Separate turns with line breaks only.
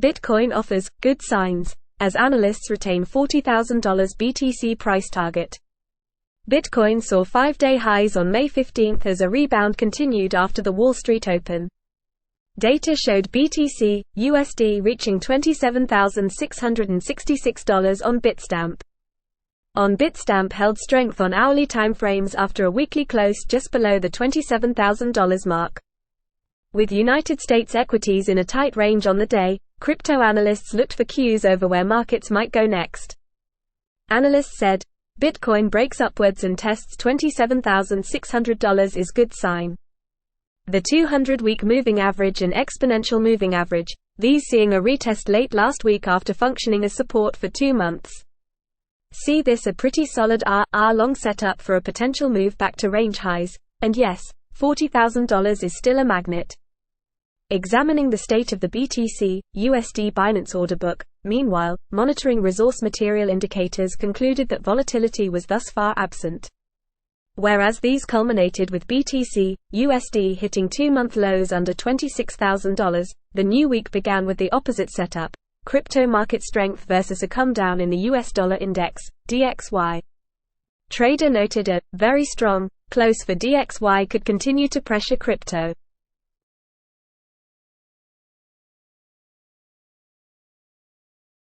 Bitcoin offers good signs, as analysts retain $40,000 BTC price target. Bitcoin saw 5-day highs on May 15 as a rebound continued after the Wall Street Open. Data showed BTC, USD reaching $27,666 on Bitstamp. Bitstamp held strength on hourly timeframes after a weekly close just below the $27,000 mark. With United States equities in a tight range on the day, crypto analysts looked for cues over where markets might go next. Analysts said, Bitcoin breaks upwards and tests $27,600 is good sign. The 200-week moving average and exponential moving average, these seeing a retest late last week after functioning as support for 2 months. See this a pretty solid hour-long setup for a potential move back to range highs, and yes, $40,000 is still a magnet. Examining the state of the BTC, USD Binance order book, meanwhile, monitoring resource material indicators concluded that volatility was thus far absent. Whereas these culminated with BTC, USD hitting 2-month lows under $26,000, the new week began with the opposite setup, crypto market strength versus a come down in the US dollar index, DXY. Trader noted a very strong close for DXY could continue to pressure crypto.